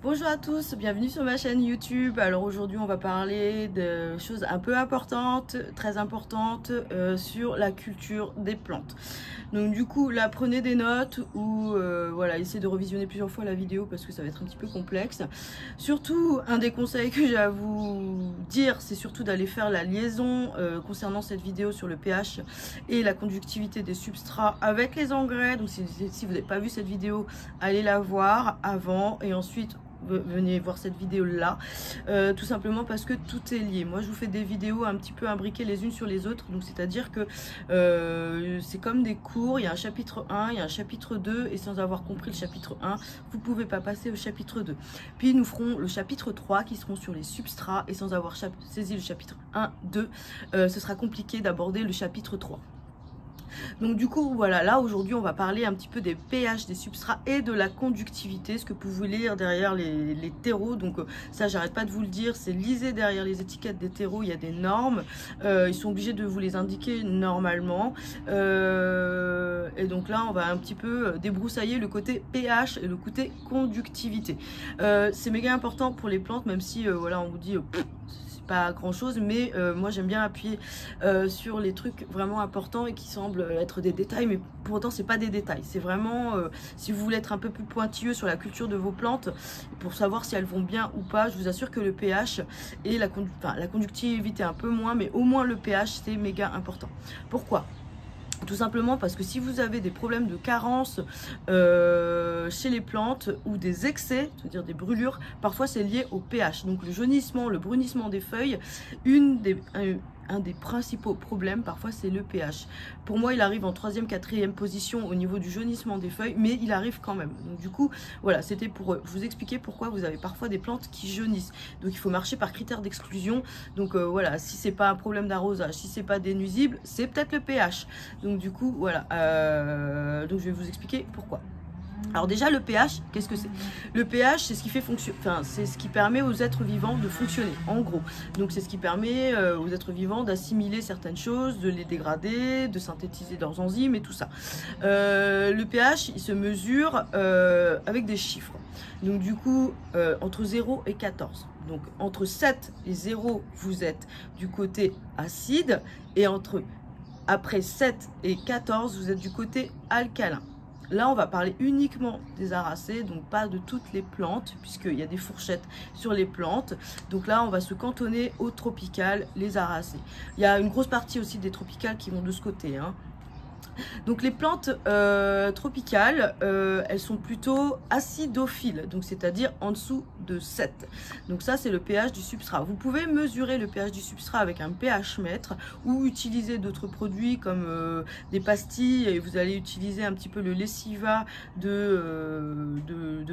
Bonjour à tous, bienvenue sur ma chaîne YouTube. Alors aujourd'hui on va parler de choses un peu importantes, très importantes sur la culture des plantes. Donc du coup là prenez des notes ou voilà, essayez de revisionner plusieurs fois la vidéo parce que ça va être un petit peu complexe. Surtout un des conseils que j'ai à vous dire, c'est surtout d'aller faire la liaison concernant cette vidéo sur le pH et la conductivité des substrats avec les engrais. Donc si vous n'avez pas vu cette vidéo, allez la voir avant et ensuite venez voir cette vidéo là, tout simplement parce que tout est lié. Moi je vous fais des vidéos un petit peu imbriquées les unes sur les autres, donc c'est à dire que c'est comme des cours, il y a un chapitre 1, il y a un chapitre 2 et sans avoir compris le chapitre 1 vous pouvez pas passer au chapitre 2. Puis nous ferons le chapitre 3 qui seront sur les substrats et sans avoir saisi le chapitre 1, 2 ce sera compliqué d'aborder le chapitre 3. Donc du coup voilà, là aujourd'hui on va parler un petit peu des pH des substrats et de la conductivité, ce que vous pouvez lire derrière les terreaux. Donc ça j'arrête pas de vous le dire, c'est lisez derrière les étiquettes des terreaux, il y a des normes, ils sont obligés de vous les indiquer normalement, et donc là on va un petit peu débroussailler le côté pH et le côté conductivité. C'est méga important pour les plantes, même si voilà on vous dit pas grand chose, mais moi j'aime bien appuyer sur les trucs vraiment importants et qui semblent être des détails, mais pour autant c'est pas des détails, c'est vraiment si vous voulez être un peu plus pointilleux sur la culture de vos plantes pour savoir si elles vont bien ou pas, je vous assure que le pH et la conductivité un peu moins, mais au moins le pH c'est méga important. Pourquoi ? Tout simplement parce que si vous avez des problèmes de carence chez les plantes ou des excès, c'est-à-dire des brûlures, parfois c'est lié au pH. Donc le jaunissement, le brunissement des feuilles, un des principaux problèmes parfois c'est le pH. Pour moi il arrive en 3e, 4e position au niveau du jaunissement des feuilles, mais il arrive quand même. Donc du coup voilà, c'était pour vous expliquer pourquoi vous avez parfois des plantes qui jaunissent. Donc il faut marcher par critère d'exclusion. Donc voilà, si c'est pas un problème d'arrosage, si c'est pas des nuisibles, c'est peut-être le pH. Donc du coup voilà, donc je vais vous expliquer pourquoi. Alors déjà le pH, qu'est-ce que c'est? Le pH c'est ce qui fait c'est ce qui permet aux êtres vivants de fonctionner en gros. Donc c'est ce qui permet aux êtres vivants d'assimiler certaines choses, de les dégrader, de synthétiser leurs enzymes et tout ça. Le pH il se mesure avec des chiffres. Donc du coup entre 0 et 14. Donc entre 7 et 0 vous êtes du côté acide et après 7 et 14 vous êtes du côté alcalin. Là, on va parler uniquement des aracées, donc pas de toutes les plantes, puisqu'il y a des fourchettes sur les plantes. Donc là, on va se cantonner aux tropicales, les aracées. Il y a une grosse partie aussi des tropicales qui vont de ce côté, hein. Donc les plantes tropicales, elles sont plutôt acidophiles, donc c'est-à-dire en dessous de 7. Donc ça c'est le pH du substrat. Vous pouvez mesurer le pH du substrat avec un pH mètre ou utiliser d'autres produits comme des pastilles, et vous allez utiliser un petit peu le lessiva de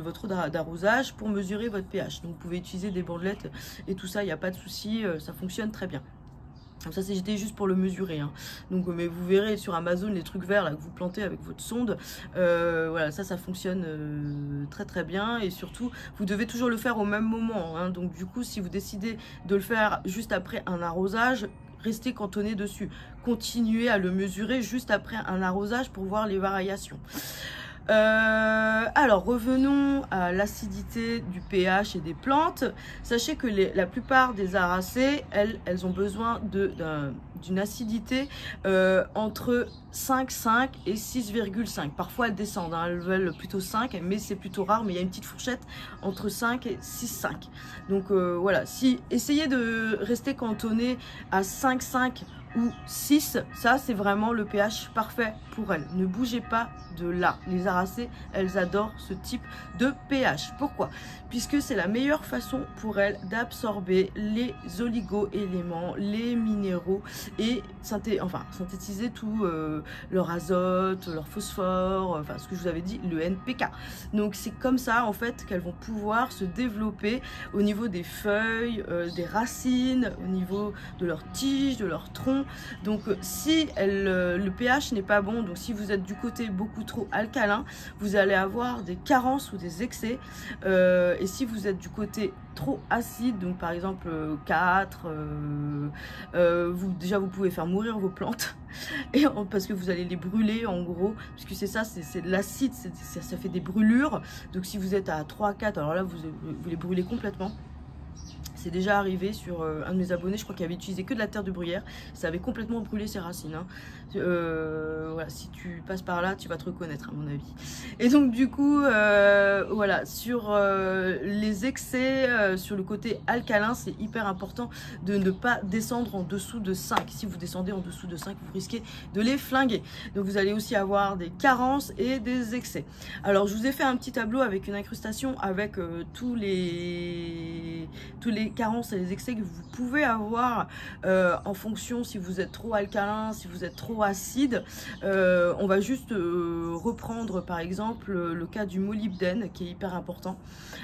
votre eau d'arrosage pour mesurer votre pH. Donc vous pouvez utiliser des bandelettes et tout ça, il n'y a pas de souci, ça fonctionne très bien. Ça c'était juste pour le mesurer, hein. Donc mais vous verrez sur Amazon les trucs verts là que vous plantez avec votre sonde, voilà, ça fonctionne très très bien, et surtout vous devez toujours le faire au même moment, hein. Donc du coup si vous décidez de le faire juste après un arrosage, restez cantonné dessus, continuez à le mesurer juste après un arrosage pour voir les variations. Alors revenons à l'acidité du pH et des plantes. Sachez que la plupart des aracées, elles ont besoin d'une acidité entre 5,5 et 6,5. Parfois elles descendent, hein, elles veulent plutôt 5, mais c'est plutôt rare, mais il y a une petite fourchette entre 5 et 6,5. Donc voilà, essayez de rester cantonné à 5,5 ou 6, ça c'est vraiment le pH parfait pour elles. Ne bougez pas de là. Les aracées, elles adorent ce type de pH. Pourquoi? Puisque c'est la meilleure façon pour elles d'absorber les oligo-éléments, les minéraux et synthétiser tout leur azote, leur phosphore, enfin ce que je vous avais dit, le NPK. Donc c'est comme ça en fait qu'elles vont pouvoir se développer au niveau des feuilles, des racines, au niveau de leurs tiges, de leurs troncs. Donc si le pH n'est pas bon, donc si vous êtes du côté beaucoup trop alcalin, vous allez avoir des carences ou des excès, et si vous êtes du côté trop acide, donc par exemple 4, déjà vous pouvez faire mourir vos plantes. Parce que vous allez les brûler en gros, puisque c'est ça, c'est de l'acide, ça fait des brûlures. Donc si vous êtes à 3-4, alors là vous les brûlez complètement. C'est déjà arrivé sur un de mes abonnés, je crois qu'il avait utilisé que de la terre de bruyère, ça avait complètement brûlé ses racines. Hein. Voilà, si tu passes par là, tu vas te reconnaître à mon avis. Et donc du coup, voilà, sur les excès, sur le côté alcalin, c'est hyper important de ne pas descendre en dessous de 5. Si vous descendez en dessous de 5, vous risquez de les flinguer. Donc vous allez aussi avoir des carences et des excès. Alors je vous ai fait un petit tableau avec une incrustation avec tous les carences et les excès que vous pouvez avoir en fonction si vous êtes trop alcalin, si vous êtes trop acide. On va juste reprendre par exemple le cas du molybdène qui est hyper important.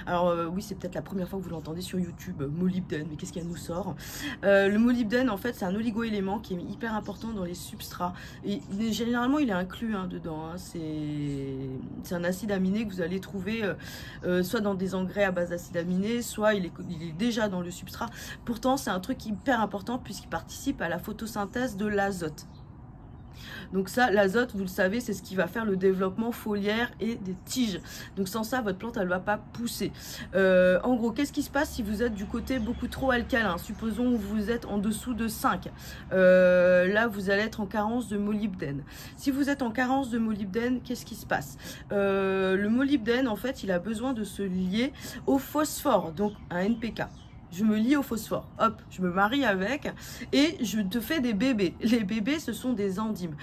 Alors oui, c'est peut-être la première fois que vous l'entendez sur YouTube, molybdène, mais qu'est-ce qu'elle nous sort? Le molybdène en fait c'est un oligo-élément qui est hyper important dans les substrats et généralement il est inclus dedans. Hein. C'est un acide aminé que vous allez trouver soit dans des engrais à base d'acide aminé, soit il est déjà dans le substrat. Pourtant c'est un truc hyper important puisqu'il participe à la photosynthèse de l'azote. Donc ça, l'azote, vous le savez, c'est ce qui va faire le développement foliaire et des tiges. Donc sans ça, votre plante, elle ne va pas pousser. En gros, qu'est-ce qui se passe si vous êtes du côté beaucoup trop alcalin? Supposons que vous êtes en dessous de 5. Là, vous allez être en carence de molybdène. Si vous êtes en carence de molybdène, qu'est-ce qui se passe? Le molybdène, en fait, il a besoin de se lier au phosphore, donc un NPK. Je me lie au phosphore, hop, je me marie avec et je te fais des bébés. Les bébés, ce sont des enzymes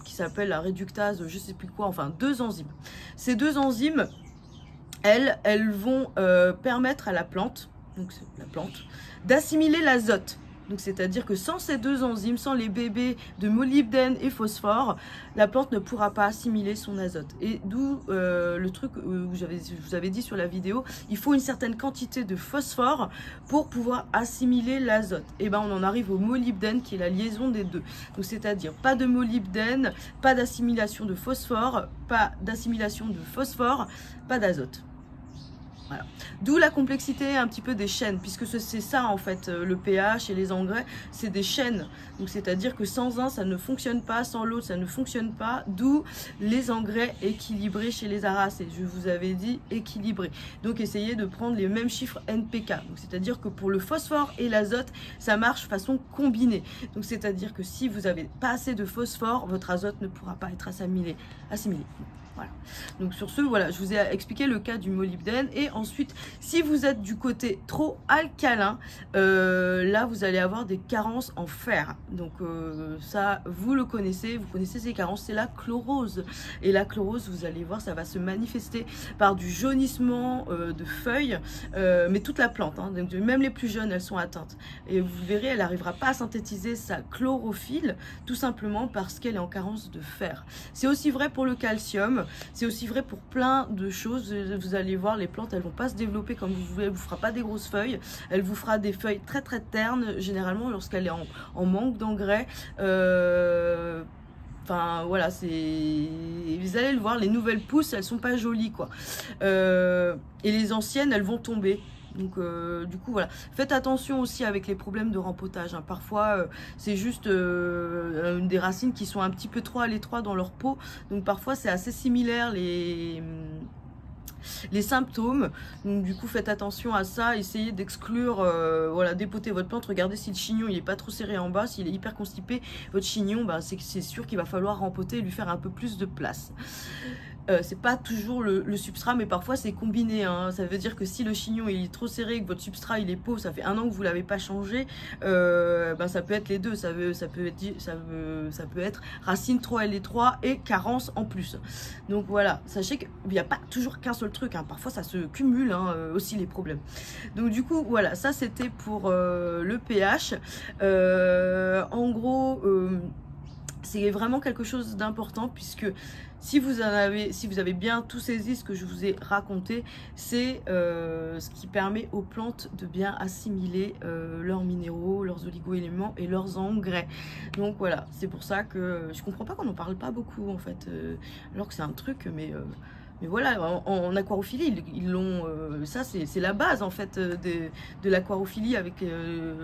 qui s'appellent la réductase, je sais plus quoi, enfin 2 enzymes. Ces 2 enzymes, elles vont permettre à la plante, donc la plante, d'assimiler l'azote. Donc c'est-à-dire que sans ces 2 enzymes, sans les bébés de molybdène et phosphore, la plante ne pourra pas assimiler son azote. Et d'où le truc où je vous avais dit sur la vidéo, il faut une certaine quantité de phosphore pour pouvoir assimiler l'azote. Et ben on en arrive au molybdène qui est la liaison des deux. Donc c'est-à-dire pas de molybdène, pas d'assimilation de phosphore, pas d'azote. Voilà. D'où la complexité un petit peu des chaînes, puisque c'est ça en fait le pH et les engrais, c'est des chaînes. Donc c'est-à-dire que sans un ça ne fonctionne pas, sans l'autre ça ne fonctionne pas, d'où les engrais équilibrés chez les aracées. Je vous avais dit équilibrés. Donc essayez de prendre les mêmes chiffres NPK. Donc c'est-à-dire que pour le phosphore et l'azote, ça marche façon combinée. Donc c'est-à-dire que si vous n'avez pas assez de phosphore, votre azote ne pourra pas être assimilé. Voilà. Donc sur ce, voilà, je vous ai expliqué le cas du molybdène. Et ensuite, si vous êtes du côté trop alcalin, là vous allez avoir des carences en fer. Donc ça, vous le connaissez, vous connaissez ces carences, c'est la chlorose. Et la chlorose, vous allez voir, ça va se manifester par du jaunissement de feuilles, mais toute la plante, hein, donc même les plus jeunes, elles sont atteintes. Et vous verrez, elle n'arrivera pas à synthétiser sa chlorophylle, tout simplement parce qu'elle est en carence de fer. C'est aussi vrai pour le calcium. C'est aussi vrai pour plein de choses. Vous allez voir, les plantes, elles vont pas se développer comme vous voulez. Elle vous fera pas des grosses feuilles. Elle vous fera des feuilles très très ternes, généralement lorsqu'elle est en manque d'engrais. Enfin voilà, vous allez le voir, les nouvelles pousses, elles sont pas jolies quoi. Et les anciennes, elles vont tomber. Donc du coup voilà, faites attention aussi avec les problèmes de rempotage, hein. Parfois c'est juste des racines qui sont un petit peu trop à l'étroit dans leur peau. Donc parfois c'est assez similaire les symptômes. Donc du coup faites attention à ça, essayez d'exclure, voilà, dépoter votre plante, regardez si le chignon il est pas trop serré en bas, s'il est hyper constipé, votre chignon, bah, c'est sûr qu'il va falloir rempoter et lui faire un peu plus de place. C'est pas toujours le substrat, mais parfois c'est combiné, hein. Ça veut dire que si le chignon il est trop serré, que votre substrat il est pauvre, ça fait 1 an que vous l'avez pas changé, ben ça peut être les deux, ça peut être racine trop étroite et carence en plus. Donc voilà, sachez qu'il n'y a pas toujours qu'un seul truc, hein. Parfois ça se cumule, hein, aussi les problèmes. Donc du coup voilà, ça c'était pour le pH. En gros, c'est vraiment quelque chose d'important, puisque si vous avez bien tout saisi ce que je vous ai raconté, c'est ce qui permet aux plantes de bien assimiler leurs minéraux, leurs oligo-éléments et leurs engrais. Donc voilà, c'est pour ça que je comprends pas qu'on n'en parle pas beaucoup en fait, alors que c'est un truc, mais Mais voilà, en aquarophilie, ils l'ont. Ça, c'est la base en fait de l'aquarophilie avec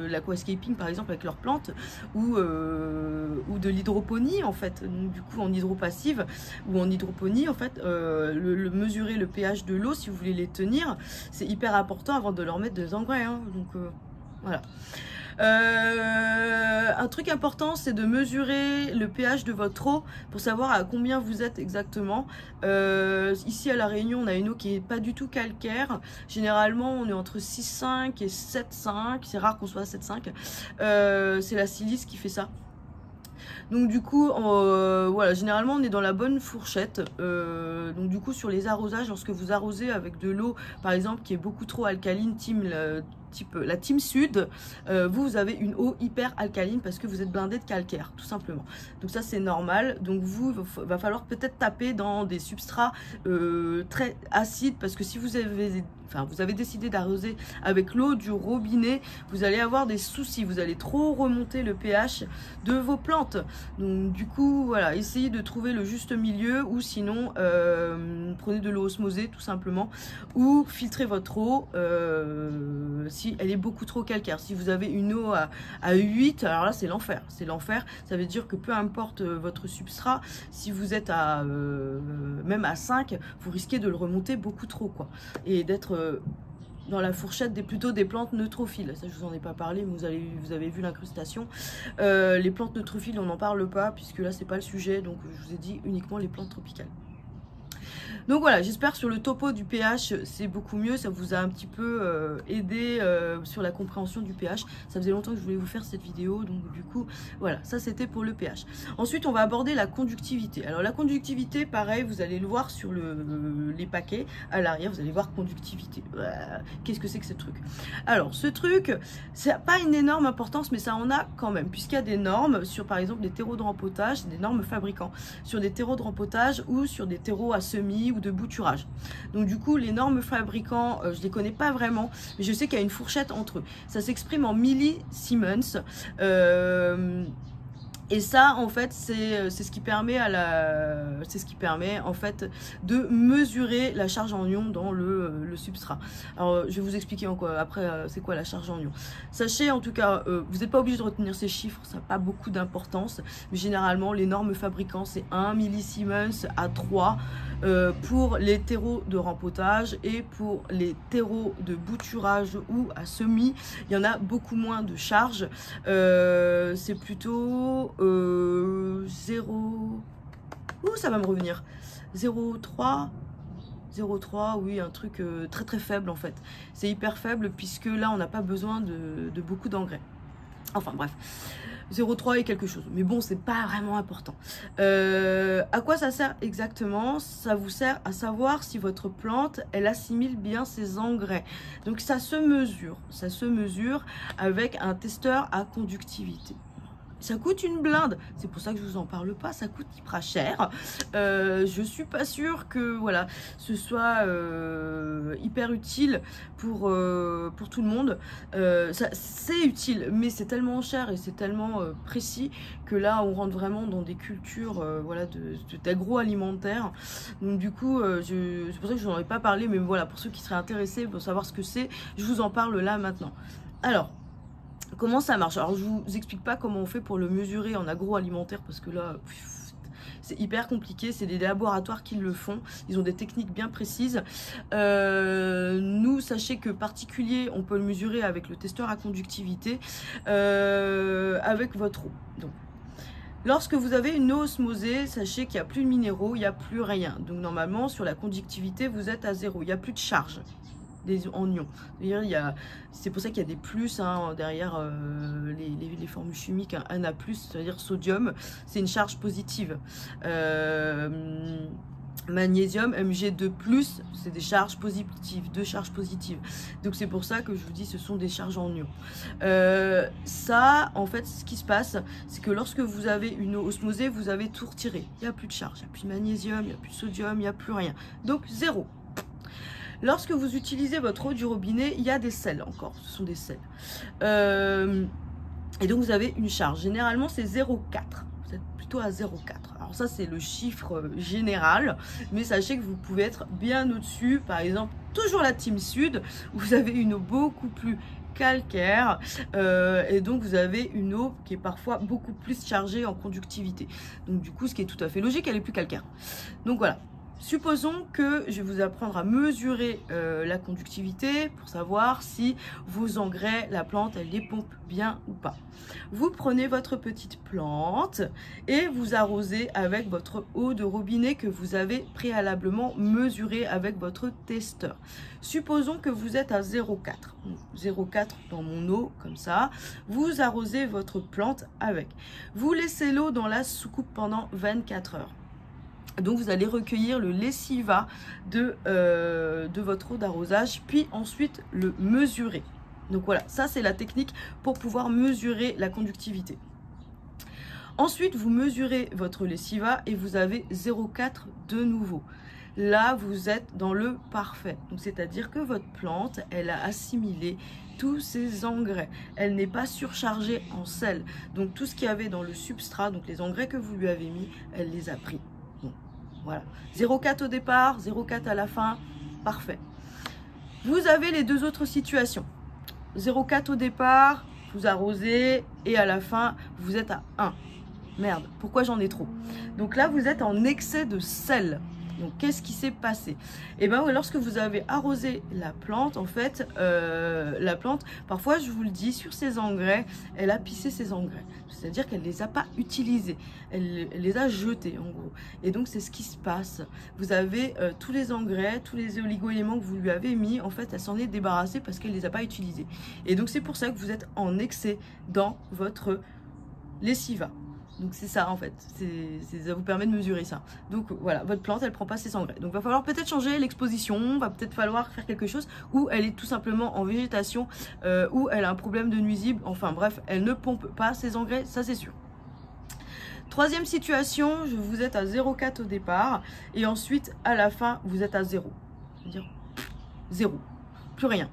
l'aquascaping par exemple avec leurs plantes ou de l'hydroponie en fait. Donc, du coup, en hydropassive ou en hydroponie, en fait, mesurer le pH de l'eau si vous voulez les tenir, c'est hyper important avant de leur mettre des engrais. Hein. Donc voilà. Un truc important, c'est de mesurer le pH de votre eau pour savoir à combien vous êtes exactement. Ici à La Réunion, on a une eau qui est pas du tout calcaire. Généralement, on est entre 6,5 et 7,5. C'est rare qu'on soit à 7,5. C'est la silice qui fait ça. Donc du coup, voilà, généralement on est dans la bonne fourchette. Donc du coup sur les arrosages, lorsque vous arrosez avec de l'eau, par exemple, qui est beaucoup trop alcaline, type la team sud, vous avez une eau hyper alcaline parce que vous êtes blindé de calcaire, tout simplement. Donc ça c'est normal. Donc vous, va falloir peut-être taper dans des substrats très acides parce que si vous avez décidé d'arroser avec l'eau du robinet, vous allez avoir des soucis, vous allez trop remonter le pH de vos plantes. Donc du coup, voilà, essayez de trouver le juste milieu ou sinon, prenez de l'eau osmosée tout simplement ou filtrez votre eau si elle est beaucoup trop calcaire. Si vous avez une eau à 8, alors là c'est l'enfer, c'est l'enfer. Ça veut dire que peu importe votre substrat, si vous êtes à même à 5, vous risquez de le remonter beaucoup trop quoi et d'être dans la fourchette plutôt des plantes neutrophiles. Ça je vous en ai pas parlé, mais vous avez vu l'incrustation. Les plantes neutrophiles on n'en parle pas puisque là c'est pas le sujet, donc je vous ai dit uniquement les plantes tropicales. Donc voilà, j'espère sur le topo du pH c'est beaucoup mieux, ça vous a un petit peu aidé sur la compréhension du pH. Ça faisait longtemps que je voulais vous faire cette vidéo, donc du coup voilà, ça c'était pour le pH. Ensuite on va aborder la conductivité. Alors la conductivité, pareil, vous allez le voir sur les paquets à l'arrière, vous allez voir conductivité. Qu'est-ce que c'est que ce truc? Alors ce truc, ça n'a pas une énorme importance, mais ça en a quand même, puisqu'il y a des normes sur par exemple des terreaux de rempotage, des normes fabricants, sur des terreaux de rempotage ou sur des terreaux à semis ou de bouturage. Donc du coup les normes fabricants je les connais pas vraiment, mais je sais qu'il y a une fourchette entre eux. Ça s'exprime en millisiemens et ça en fait c'est ce qui permet en fait de mesurer la charge en ion dans le substrat. Alors je vais vous expliquer après c'est quoi la charge en ion. Sachez en tout cas, vous n'êtes pas obligé de retenir ces chiffres, ça n'a pas beaucoup d'importance, mais généralement les normes fabricants c'est 1 millisiemens à 3 pour les terreaux de rempotage, et pour les terreaux de bouturage ou à semis il y en a beaucoup moins de charge. C'est plutôt 0, ça va me revenir, 0,3, oui, un truc très très faible en fait. C'est hyper faible puisque là on n'a pas besoin de beaucoup d'engrais. Enfin bref, 0,3 et quelque chose. Mais bon, c'est pas vraiment important. À quoi ça sert exactement? Ça vous sert à savoir si votre plante, elle assimile bien ses engrais. Donc ça se mesure avec un testeur à conductivité. Ça coûte une blinde, c'est pour ça que je vous en parle pas, ça coûte hyper cher. Je suis pas sûre que voilà, ce soit hyper utile pour tout le monde. C'est utile, mais c'est tellement cher et c'est tellement précis que là on rentre vraiment dans des cultures voilà, d'agroalimentaire. Donc du coup, c'est pour ça que je n'en ai pas parlé, mais voilà, pour ceux qui seraient intéressés pour savoir ce que c'est, je vous en parle là maintenant. Alors, comment ça marche? Alors je vous explique pas comment on fait pour le mesurer en agroalimentaire parce que là c'est hyper compliqué, c'est des laboratoires qui le font, ils ont des techniques bien précises. Nous, sachez que particulier, on peut le mesurer avec le testeur à conductivité, avec votre eau. Donc lorsque vous avez une eau osmosée, sachez qu'il n'y a plus de minéraux, il n'y a plus rien. Donc normalement sur la conductivité vous êtes à 0, il n'y a plus de charge en ions. C'est pour ça qu'il y a des plus derrière les formules chimiques. Un Na+, c'est-à-dire sodium, c'est une charge positive. Magnésium, Mg2+, c'est des charges positives, 2 charges positives. Donc c'est pour ça que je vous dis ce sont des charges en ions. Ça, en fait, ce qui se passe, c'est que lorsque vous avez une eau osmosée, vous avez tout retiré. Il n'y a plus de charge, il n'y a plus de magnésium, il n'y a plus de sodium, il n'y a plus rien. Donc 0. Lorsque vous utilisez votre eau du robinet, il y a des sels encore, ce sont des sels. Et donc vous avez une charge, généralement c'est 0,4. Vous êtes plutôt à 0,4. Alors ça c'est le chiffre général, mais sachez que vous pouvez être bien au-dessus. Par exemple, toujours la team sud, vous avez une eau beaucoup plus calcaire et donc vous avez une eau qui est parfois beaucoup plus chargée en conductivité. Donc du coup, ce qui est tout à fait logique, elle est plus calcaire. Donc voilà. Supposons que je vais vous apprendre à mesurer la conductivité pour savoir si vos engrais, la plante, elle les pompe bien ou pas. Vous prenez votre petite plante et vous arrosez avec votre eau de robinet que vous avez préalablement mesurée avec votre testeur. Supposons que vous êtes à 0,4. 0,4 dans mon eau, comme ça. Vous arrosez votre plante avec. Vous laissez l'eau dans la soucoupe pendant 24 heures. Donc vous allez recueillir le lessiva de votre eau d'arrosage, puis ensuite le mesurer. Donc voilà, ça c'est la technique pour pouvoir mesurer la conductivité. Ensuite, vous mesurez votre lessiva et vous avez 0,4 de nouveau. Là, vous êtes dans le parfait. Donc c'est-à-dire que votre plante, elle a assimilé tous ses engrais. Elle n'est pas surchargée en sel. Donc tout ce qu'il y avait dans le substrat, donc les engrais que vous lui avez mis, elle les a pris. Voilà, 0,4 au départ, 0,4 à la fin, parfait. Vous avez les deux autres situations. 0,4 au départ, vous arrosez et à la fin, vous êtes à 1. Merde, pourquoi j'en ai trop? Donc là, vous êtes en excès de sel. Donc, qu'est-ce qui s'est passé? Et bien, lorsque vous avez arrosé la plante, en fait, la plante, parfois, je vous le dis, sur ses engrais, elle a pissé ses engrais. C'est-à-dire qu'elle ne les a pas utilisés. Elle les a jetés, en gros. Et donc, c'est ce qui se passe. Vous avez tous les engrais, tous les oligo-éléments que vous lui avez mis, en fait, elle s'en est débarrassée parce qu'elle ne les a pas utilisés. Et donc, c'est pour ça que vous êtes en excès dans votre lessiva. Donc c'est ça en fait, ça vous permet de mesurer ça. Donc voilà, votre plante elle prend pas ses engrais. Donc il va falloir peut-être changer l'exposition, va peut-être falloir faire quelque chose, ou elle est tout simplement en végétation, ou elle a un problème de nuisible, enfin bref, elle ne pompe pas ses engrais, ça c'est sûr. Troisième situation, vous êtes à 0,4 au départ, et ensuite à la fin vous êtes à 0. C'est-à-dire 0, plus rien.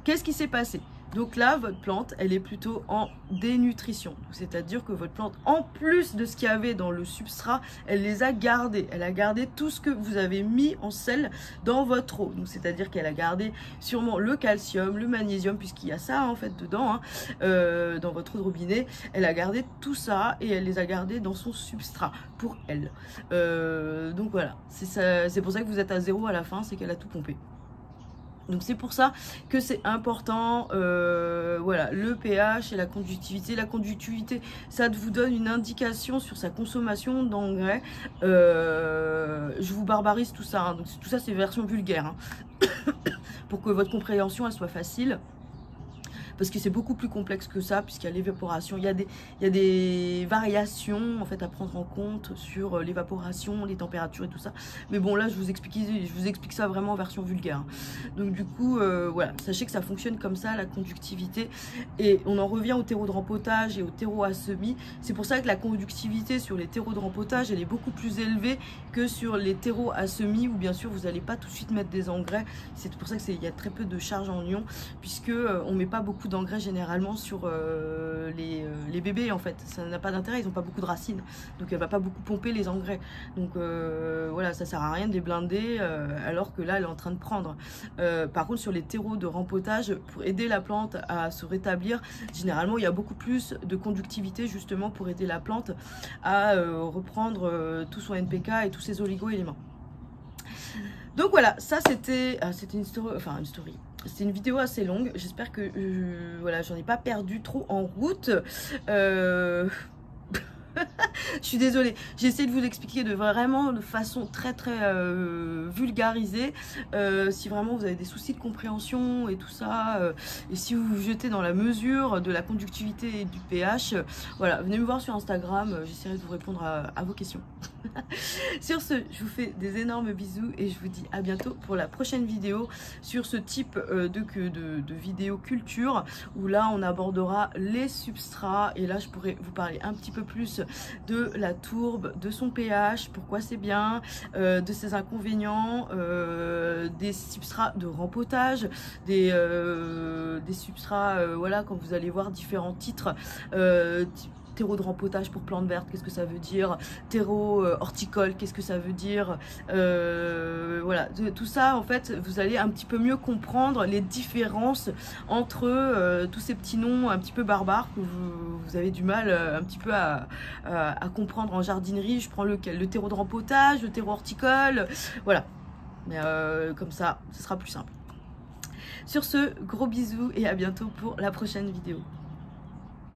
Qu'est-ce qui s'est passé? Donc là, votre plante, elle est plutôt en dénutrition. C'est-à-dire que votre plante, en plus de ce qu'il y avait dans le substrat, elle les a gardés. Elle a gardé tout ce que vous avez mis en sel dans votre eau. Donc c'est-à-dire qu'elle a gardé sûrement le calcium, le magnésium, puisqu'il y a ça en fait dedans, hein, dans votre eau de robinet. Elle a gardé tout ça et elle les a gardés dans son substrat pour elle. Donc voilà, c'est pour ça que vous êtes à 0 à la fin, c'est qu'elle a tout pompé. Donc c'est pour ça que c'est important, voilà, le pH et la conductivité. La conductivité, ça vous donne une indication sur sa consommation d'engrais. Je vous barbarise tout ça, hein. Donc tout ça c'est version vulgaire, hein. Pour que votre compréhension elle soit facile. Parce que c'est beaucoup plus complexe que ça, puisqu'il y a l'évaporation, il y a des variations en fait à prendre en compte sur l'évaporation, les températures et tout ça. Mais bon là je vous explique ça vraiment en version vulgaire. Donc du coup voilà, sachez que ça fonctionne comme ça la conductivité. Et on en revient au terreau de rempotage et au terreau à semis. C'est pour ça que la conductivité sur les terreaux de rempotage elle est beaucoup plus élevée que sur les terreaux à semis, où bien sûr vous n'allez pas tout de suite mettre des engrais. C'est pour ça qu'il y a très peu de charge en ion, puisque on met pas beaucoup d'engrais généralement sur les bébés en fait. Ça n'a pas d'intérêt, ils n'ont pas beaucoup de racines, donc elle va pas beaucoup pomper les engrais. Donc voilà, ça sert à rien de les blinder alors que là elle est en train de prendre. Par contre sur les terreaux de rempotage, pour aider la plante à se rétablir, généralement il y a beaucoup plus de conductivité justement pour aider la plante à reprendre tout son NPK et tous ses oligo-éléments. Donc voilà, ça c'était une story, enfin une story. C'est une vidéo assez longue, j'espère que voilà, j'en ai pas perdu trop en route. Je suis désolée, j'ai essayé de vous expliquer de façon très vulgarisée. Si vraiment vous avez des soucis de compréhension et tout ça, et si vous vous jetez dans la mesure de la conductivité et du pH, voilà, venez me voir sur Instagram, j'essaierai de vous répondre à vos questions. Sur ce, je vous fais des énormes bisous et je vous dis à bientôt pour la prochaine vidéo sur ce type de vidéo culture, où là on abordera les substrats et là je pourrais vous parler un petit peu plus de la tourbe, de son pH, pourquoi c'est bien, de ses inconvénients, des substrats de rempotage, des substrats, voilà, quand vous allez voir différents titres, terreau de rempotage pour plantes vertes, qu'est-ce que ça veut dire, terreau horticole, qu'est-ce que ça veut dire, voilà, tout ça en fait vous allez un petit peu mieux comprendre les différences entre tous ces petits noms un petit peu barbares que vous avez du mal un petit peu à comprendre en jardinerie. Je prends lequel, le terreau de rempotage, le terreau horticole, voilà, mais comme ça ce sera plus simple. Sur ce, gros bisous et à bientôt pour la prochaine vidéo.